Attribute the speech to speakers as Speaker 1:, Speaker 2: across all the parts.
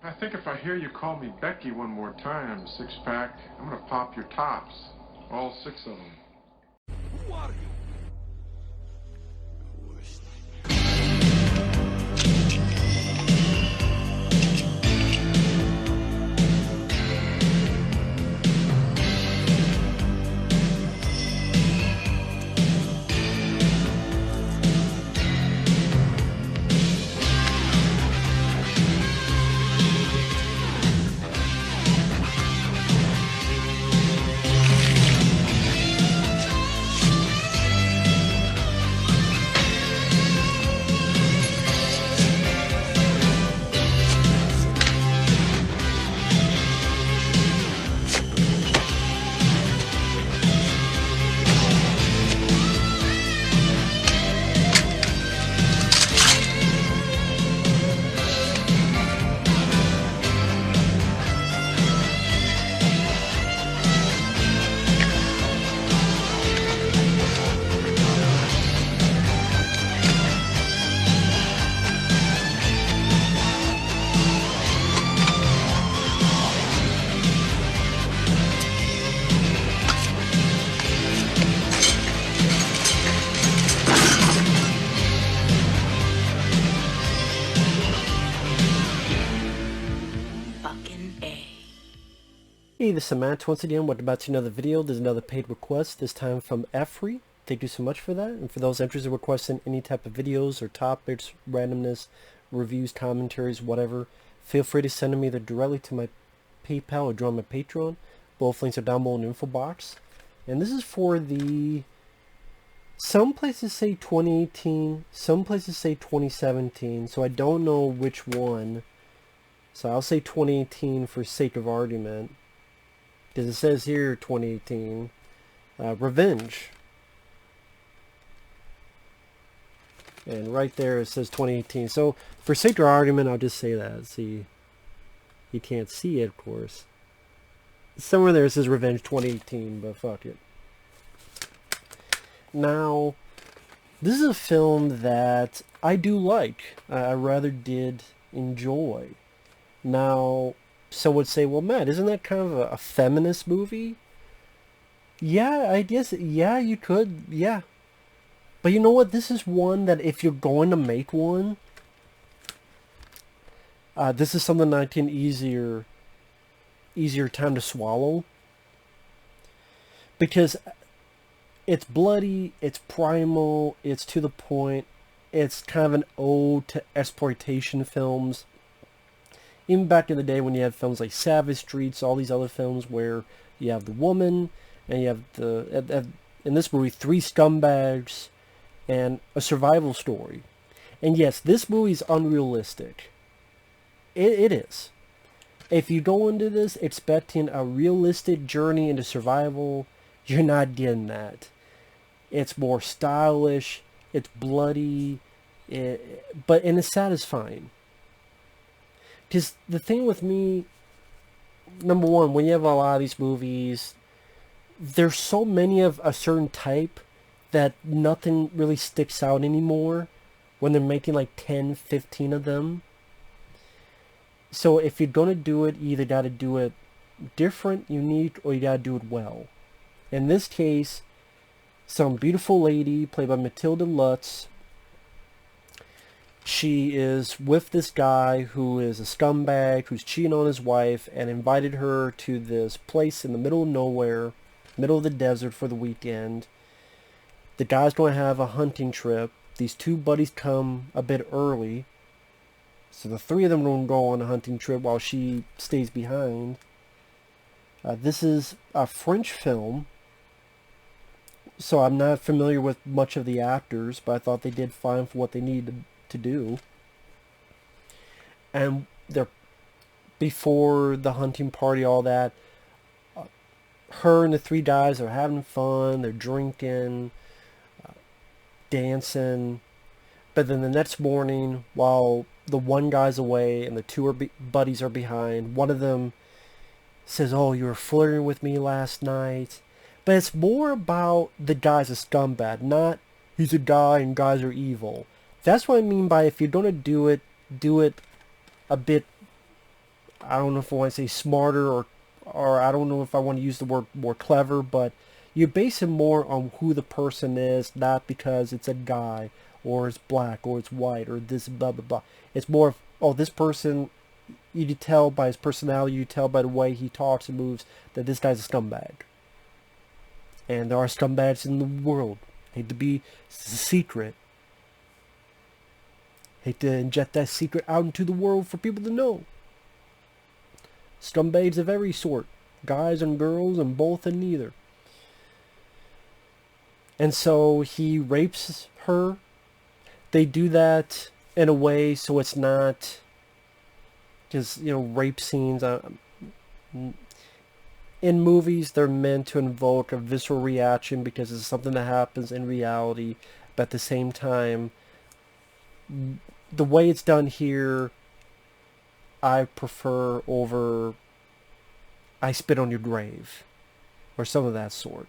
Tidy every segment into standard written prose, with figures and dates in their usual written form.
Speaker 1: I think if I hear you call me Becky one more time, six-pack, I'm gonna pop your tops. All 6 of them.
Speaker 2: Who are you?
Speaker 3: Hey, this is Matt once again. We're about to another video. There's another paid request, this time from Efree. Thank you so much for that. And for those interested in requesting any type of videos or topics, randomness, reviews, commentaries, whatever, feel free to send them either directly to my PayPal or join my Patreon. Both links are down below in the info box. And this is for the... Some places say 2018, some places say 2017, so I don't know which one. So I'll say 2018 for sake of argument. Because it says here 2018, Revenge. And right there it says 2018. So for sake of argument, I'll just say that. See, you can't see it, of course. Somewhere there it says Revenge 2018, but fuck it. Now, this is a film that I do like. I rather did enjoy. Now, some would say, well, Matt, isn't that kind of a feminist movie? Yeah, I guess, yeah, you could, yeah. But you know what? This is one that if you're going to make one, this is something I can easier time to swallow. Because it's bloody, it's primal, it's to the point, it's kind of an ode to exploitation films. Even back in the day when you had films like Savage Streets, all these other films where you have the woman, and you have the, in this movie, 3 scumbags, and a survival story. And yes, this movie is unrealistic. It is. If you go into this expecting a realistic journey into survival, you're not getting that. It's more stylish, it's bloody, but it's satisfying. Because the thing with me, number one, when you have a lot of these movies, there's so many of a certain type that nothing really sticks out anymore when they're making like 10, 15 of them. So if you're going to do it, you either got to do it different, unique, or you got to do it well. In this case, some beautiful lady played by Matilda Lutz. She is with this guy who is a scumbag, who's cheating on his wife, and invited her to this place in the middle of nowhere, middle of the desert for the weekend. The guy's going to have a hunting trip. These 2 buddies come a bit early. So the 3 of them are going to go on a hunting trip while she stays behind. This is a French film. So I'm not familiar with much of the actors, but I thought they did fine for what they needed to do. And they're before the hunting party, all that, her and the 3 guys are having fun, they're drinking, dancing, but then the next morning, while the one guy's away and the 2 buddies are behind, one of them says, oh, you were flirting with me last night. But it's more about the guy's a scumbag, not he's a guy and guys are evil. That's what I mean by if you're going to do it a bit I don't know if I want to say smarter, or I don't know if I want to use the word more clever, but you base it more on who the person is, not because it's a guy, or it's black, or it's white, or this blah blah blah. It's more of, oh, this person, you can tell by his personality, you tell by the way he talks and moves that this guy's a scumbag. And there are scumbags in the world. Hate to be secret. Hate to inject that secret out into the world for people to know. Scumbags of every sort. Guys and girls and both and neither. And so he rapes her. They do that in a way so it's not just, rape scenes. In movies, they're meant to invoke a visceral reaction because it's something that happens in reality. But at the same time, the way it's done here, I prefer over I spit on your grave. Or some of that sort.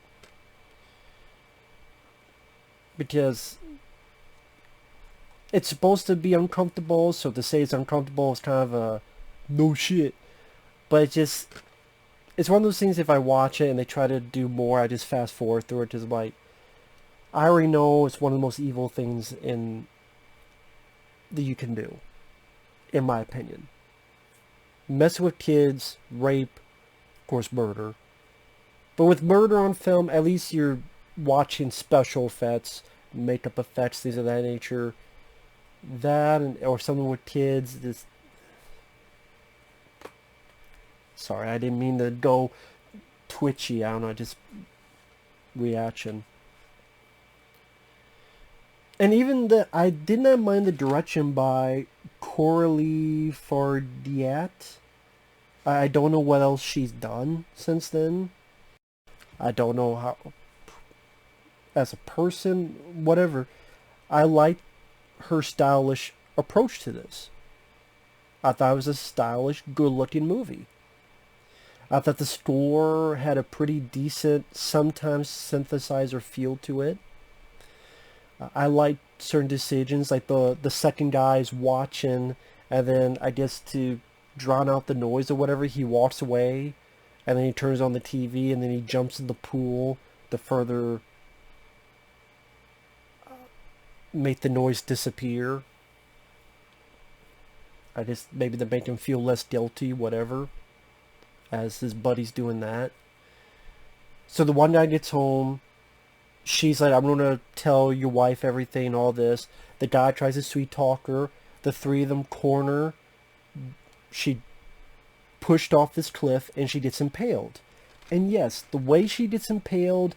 Speaker 3: Because it's supposed to be uncomfortable, so to say it's uncomfortable is kind of a no shit. But it's one of those things, if I watch it and they try to do more, I just fast forward through it. Just like, I already know it's one of the most evil things that you can do, in my opinion. Messing with kids, rape, of course murder. But with murder on film, at least you're watching special effects, makeup effects, things of that nature. That, or something with kids, this... Sorry, I didn't mean to go twitchy. I don't know, just reaction. And even I did not mind the direction by Coralie Fargeat. I don't know what else she's done since then. I don't know how, as a person, whatever. I like her stylish approach to this. I thought it was a stylish, good-looking movie. I thought the score had a pretty decent, sometimes synthesizer feel to it. I liked certain decisions, like the second guy's watching, and then I guess to drown out the noise or whatever, he walks away, and then he turns on the TV, and then he jumps in the pool to further make the noise disappear. I guess maybe to make him feel less guilty, whatever, as his buddy's doing that. So the one guy gets home. She's like, I'm going to tell your wife everything, all this. The guy tries to sweet talk her. The three of them corner. She pushed off this cliff and she gets impaled. And yes, the way she gets impaled,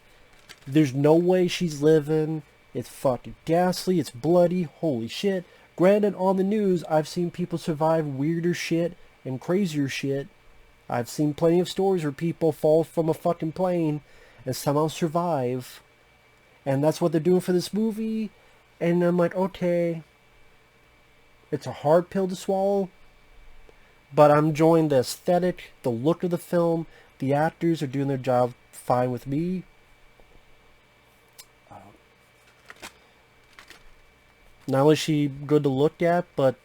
Speaker 3: there's no way she's living. It's fucking ghastly. It's bloody. Holy shit. Granted, on the news, I've seen people survive weirder shit and crazier shit. I've seen plenty of stories where people fall from a fucking plane and somehow survive. And that's what they're doing for this movie. And I'm like, okay. It's a hard pill to swallow. But I'm enjoying the aesthetic, the look of the film. The actors are doing their job fine with me. Not only is she good to look at, but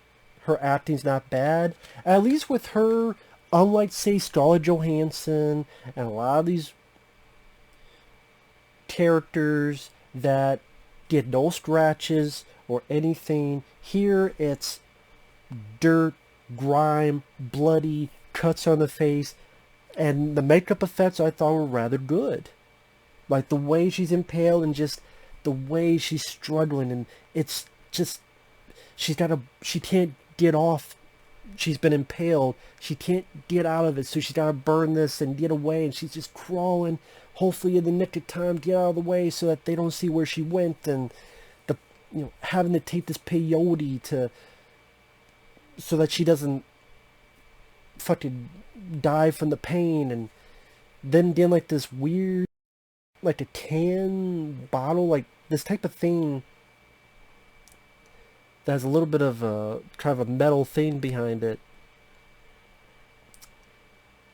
Speaker 3: her acting's not bad. At least with her, unlike, say, Scarlett Johansson and a lot of these characters that get no scratches or anything, here it's dirt, grime, bloody, cuts on the face, and the makeup effects I thought were rather good. Like the way she's impaled and just the way she's struggling, and it's just, she can't get off. She's been impaled. She can't get out of it, so she's got to burn this and get away, and she's just crawling, hopefully in the nick of time, get out of the way so that they don't see where she went, and having to take this peyote so that she doesn't fucking die from the pain, and then getting like this weird, like a can bottle, like this type of thing that has a little bit of a kind of a metal thing behind it,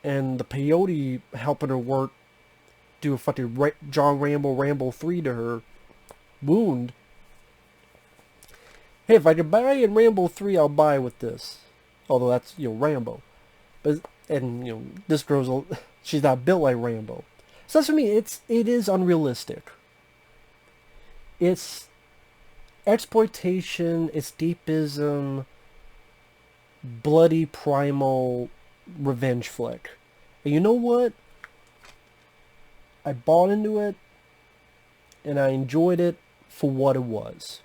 Speaker 3: and the peyote helping her work, do a fucking John Rambo 3 to her wound. Hey, if I could buy in Rambo 3, I'll buy with this. Although that's, Rambo. But and this girl's she's not built like Rambo. So that's for me. It is unrealistic. It's exploitation. It's deepism. Bloody primal revenge flick. And you know what? I bought into it, and I enjoyed it for what it was.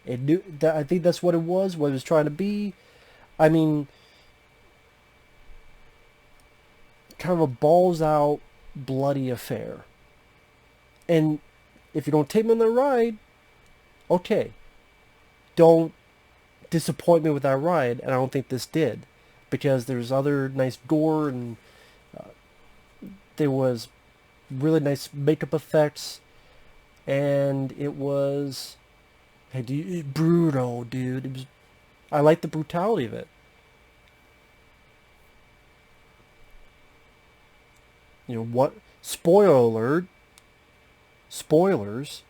Speaker 3: I think that's what it was trying to be. I mean, kind of a balls out, bloody affair. And if you don't take me on the ride, okay. Don't disappoint me with that ride, and I don't think this did. Because there's other nice gore, and there was really nice makeup effects, and it was brutal, dude. I like the brutality of it. What? Spoiler alert. Spoilers.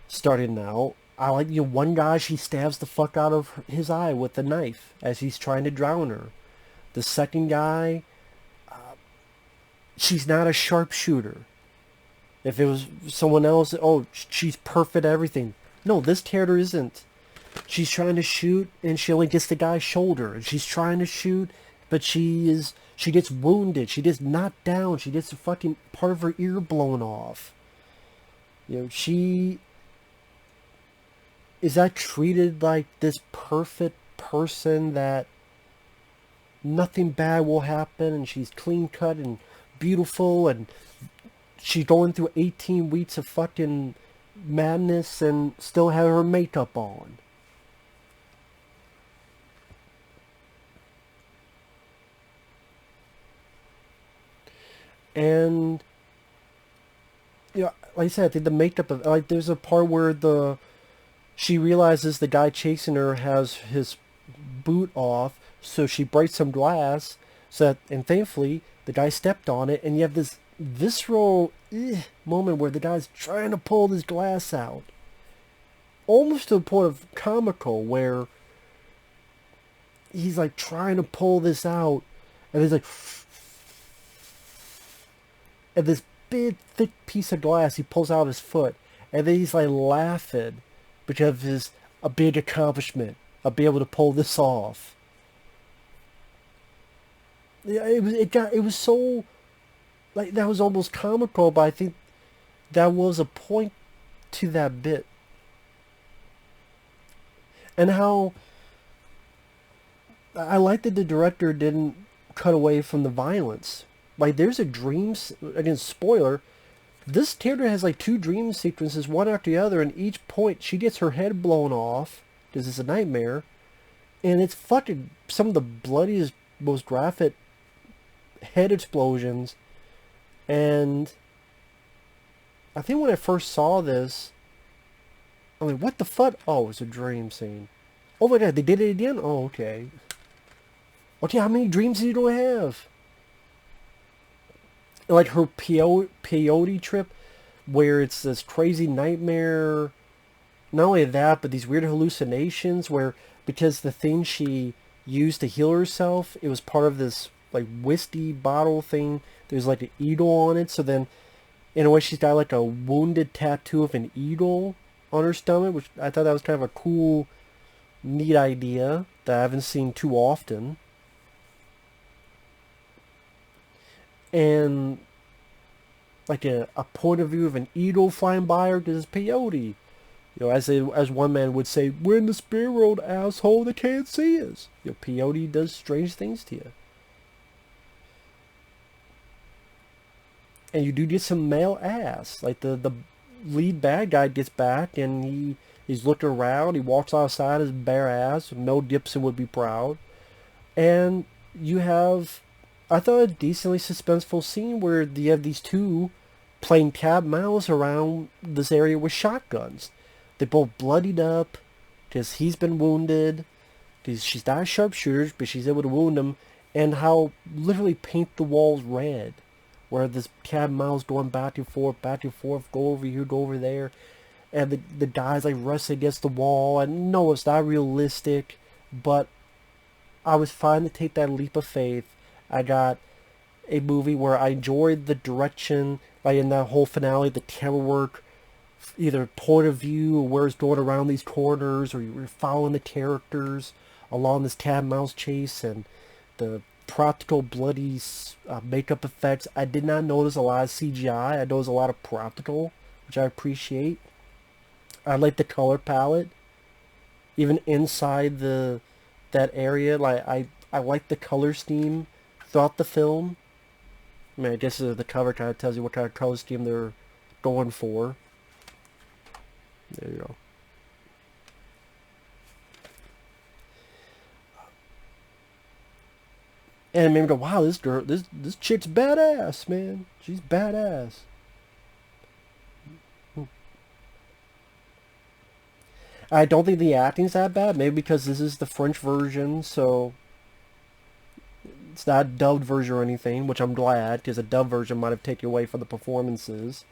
Speaker 3: Starting now. I like one guy, she stabs the fuck out of his eye with a knife as he's trying to drown her. The second guy, she's not a sharpshooter. If it was someone else, she's perfect at everything. No, this character isn't. She's trying to shoot, and she only gets the guy's shoulder. And she's trying to shoot, but she gets wounded. She gets knocked down. She gets a fucking part of her ear blown off. She is not treated like this perfect person that nothing bad will happen, and she's clean cut and beautiful, and she's going through 18 weeks of fucking madness and still have her makeup on. And like I said, I think the makeup of there's a part where she realizes the guy chasing her has his boot off, so she breaks some glass, and thankfully the guy stepped on it, and you have this visceral moment where the guy's trying to pull this glass out, almost to the point of comical, where he's like trying to pull this out, and he's like, and this big thick piece of glass he pulls out of his foot, and then he's like laughing because of his a big accomplishment of being able to pull this off. Yeah, it was so, like, that was almost comical, but I think that was a point to that bit. And how I like that the director didn't cut away from the violence. Like, there's a again, spoiler, this character has like 2 dream sequences, one after the other, and each point she gets her head blown off, because it's a nightmare, and it's fucking some of the bloodiest, most graphic head explosions. And I think when I first saw this, I'm like, what the fuck? Oh, it's a dream scene. Oh my god, they did it again? Oh, okay. Okay, how many dreams do you have? Like her peyote trip, where it's this crazy nightmare. Not only that, but these weird hallucinations where, because the thing she used to heal herself, it was part of this like whiskey bottle thing. There's like an eagle on it, so then in a way she's got like a wounded tattoo of an eagle on her stomach, which I thought that was kind of a cool, neat idea that I haven't seen too often. And like a point of view of an eagle flying by her, because it's peyote. As one man would say, we're in the spirit world, asshole, they can't see us. Peyote does strange things to you. And you do get some male ass. Like the lead bad guy gets back, and he's looking around, he walks outside his bare ass. Mel Gibson would be proud. And you have, I thought, a decently suspenseful scene where you have these 2 playing cat and mouse around this area with shotguns. They both bloodied up because he's been wounded. Because she's not a sharpshooter, but she's able to wound him. And how literally paint the walls red, where this cat and mouse going back and forth, go over here, go over there, and the guys like wrestling against the wall. And no, it's not realistic, but I was fine to take that leap of faith. I got a movie where I enjoyed the direction, like in that whole finale, the camera work, either point of view or where it's going around these corners, or you're following the characters along this cat and mouse chase, and the practical bloody makeup effects. I did not notice a lot of CGI. I noticed a lot of practical, which I appreciate. I like the color palette, even inside that area. Like I like the color scheme throughout the film. I mean, I guess the cover kind of tells you what kind of color scheme they're going for. There you go. And it made me go, wow, this chick's badass, man. She's badass. I don't think the acting's that bad. Maybe because this is the French version, so it's not a dubbed version or anything, which I'm glad, because a dubbed version might have taken away from the performances.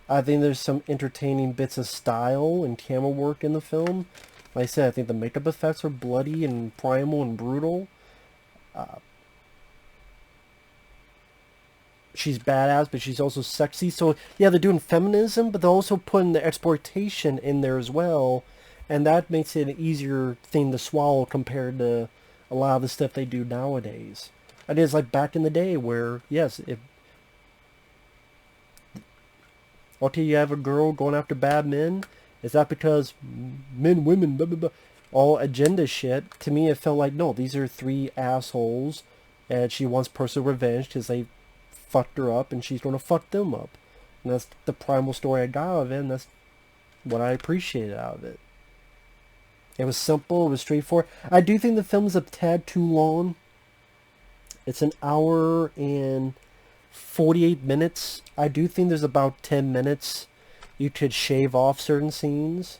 Speaker 3: I think there's some entertaining bits of style and camera work in the film. Like I said, I think the makeup effects are bloody and primal and brutal. She's badass, but she's also sexy. So, yeah, they're doing feminism, but they're also putting the exploitation in there as well. And that makes it an easier thing to swallow compared to a lot of the stuff they do nowadays. It is like back in the day where, yes, if okay, you have a girl going after bad men. Is that because men, women, blah, blah, blah, all agenda shit? To me, it felt like, no, these are three assholes, and she wants personal revenge because they fucked her up, and she's going to fuck them up. And that's the primal story I got out of it, and that's what I appreciated out of it. It was simple, it was straightforward. I do think the film is a tad too long. It's an hour and 48 minutes. I do think there's about 10 minutes you could shave off certain scenes.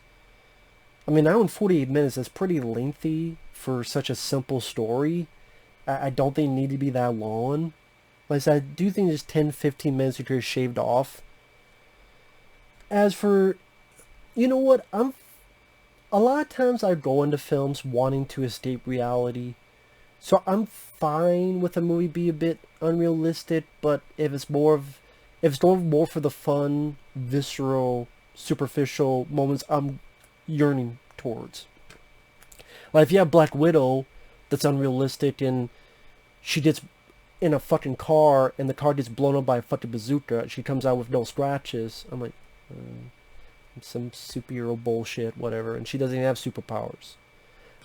Speaker 3: I mean, an hour and 48 minutes is pretty lengthy for such a simple story. I don't think it need to be that long. Like I said, I do think there's 10-15 minutes you could have shaved off. As for, you know what, a lot of times I go into films wanting to escape reality. So I'm fine with a movie be a bit unrealistic, but if it's going more for the fun, visceral, superficial moments I'm yearning towards. Like if you have Black Widow that's unrealistic and she gets in a fucking car and the car gets blown up by a fucking bazooka, she comes out with no scratches. I'm like, some superhero bullshit, whatever, and she doesn't even have superpowers.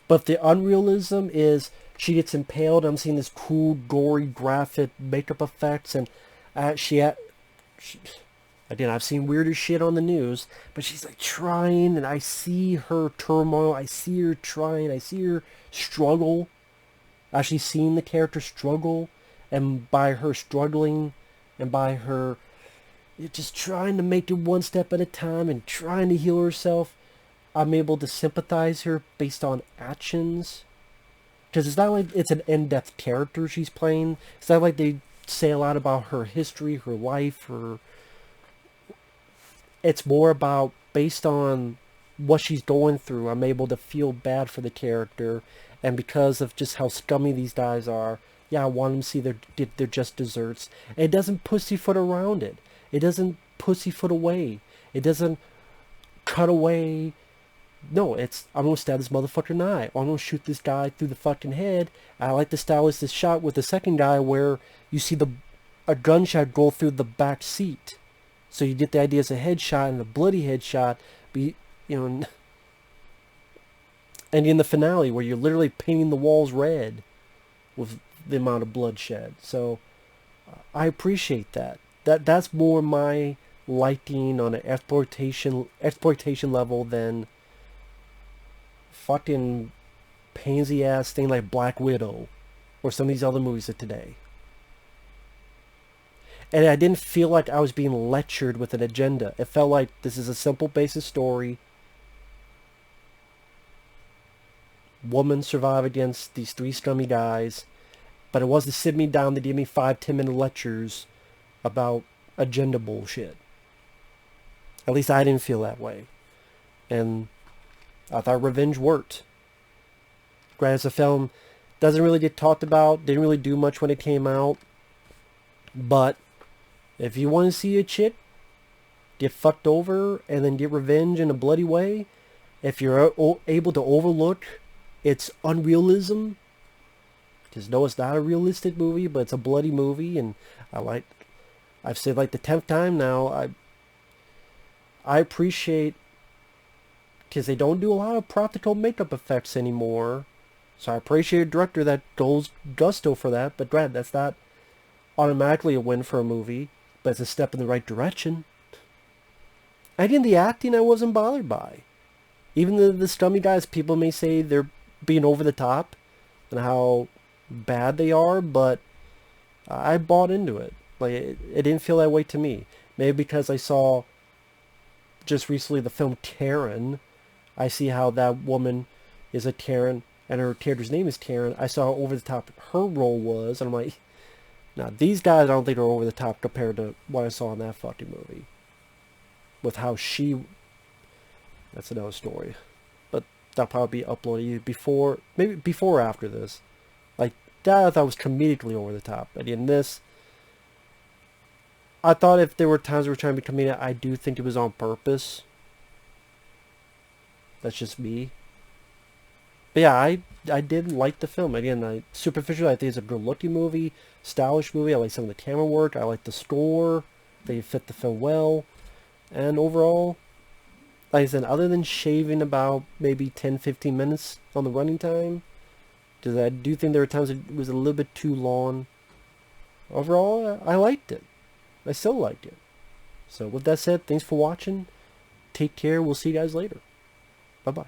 Speaker 3: But the unrealism is she gets impaled. I'm seeing this cool, gory, graphic makeup effects, and again, I've seen weirder shit on the news, but she's like trying, and I see her turmoil. I see her trying. I see her struggle. Actually seeing the character struggle, and by her struggling, and by her just trying to make it one step at a time and trying to heal herself, I'm able to sympathize her based on actions. Because it's not like it's an in-depth character she's playing. It's not like they say a lot about her history, her life, her... It's more about, based on what she's going through, I'm able to feel bad for the character. And because of just how scummy these guys are, yeah, I want them to see they're just desserts. And it doesn't pussyfoot around it. It doesn't pussyfoot away. It doesn't cut away. No, it's, I'm going to stab this motherfucker in the eye. Or I'm going to shoot this guy through the fucking head. I like the stylistic shot with the second guy where you see a gunshot go through the back seat. So you get the idea it's a headshot and a bloody headshot. But and in the finale where you're literally painting the walls red with the amount of bloodshed. So I appreciate that. That's more my liking on an exploitation level than fucking pansy ass thing like Black Widow or some of these other movies of today. And I didn't feel like I was being lectured with an agenda. It felt like this is a simple basic story. Woman survived against these three scummy guys, but it wasn't sit me down to give me 5-10 minute lectures about agenda bullshit. At least I didn't feel that way. And I thought Revenge worked. Granted, the film doesn't really get talked about, didn't really do much when it came out. But if you want to see a chick get fucked over and then get revenge in a bloody way, if you're able to overlook its unrealism, because no, it's not a realistic movie, but it's a bloody movie, and I've said like the 10th time now, I appreciate, because they don't do a lot of practical makeup effects anymore, so I appreciate a director that goes gusto for that, but granted, that's not automatically a win for a movie, but it's a step in the right direction. And in the acting, I wasn't bothered by. Even the scummy guys, people may say they're being over the top and how bad they are, but I bought into it. Like, it didn't feel that way to me. Maybe because I saw just recently the film Karen. I see how that woman is a Karen and her character's name is Karen. I saw how over the top her role was, and I'm like, now these guys I don't think are over the top compared to what I saw in that fucking movie. With how she... That's another story. But that'll probably be uploaded before, maybe before or after this. Like, that I thought was comedically over the top. And in this, I thought if there were times we were trying to be comedic, I do think it was on purpose. That's just me. But yeah, I did like the film. Again, superficially, I think it's a good-looking movie, stylish movie. I like some of the camera work. I like the score. They fit the film well. And overall, like I said, other than shaving about maybe 10-15 minutes on the running time, because I do think there were times it was a little bit too long. Overall, I liked it. I still liked it. So with that said, thanks for watching. Take care. We'll see you guys later. Bye-bye.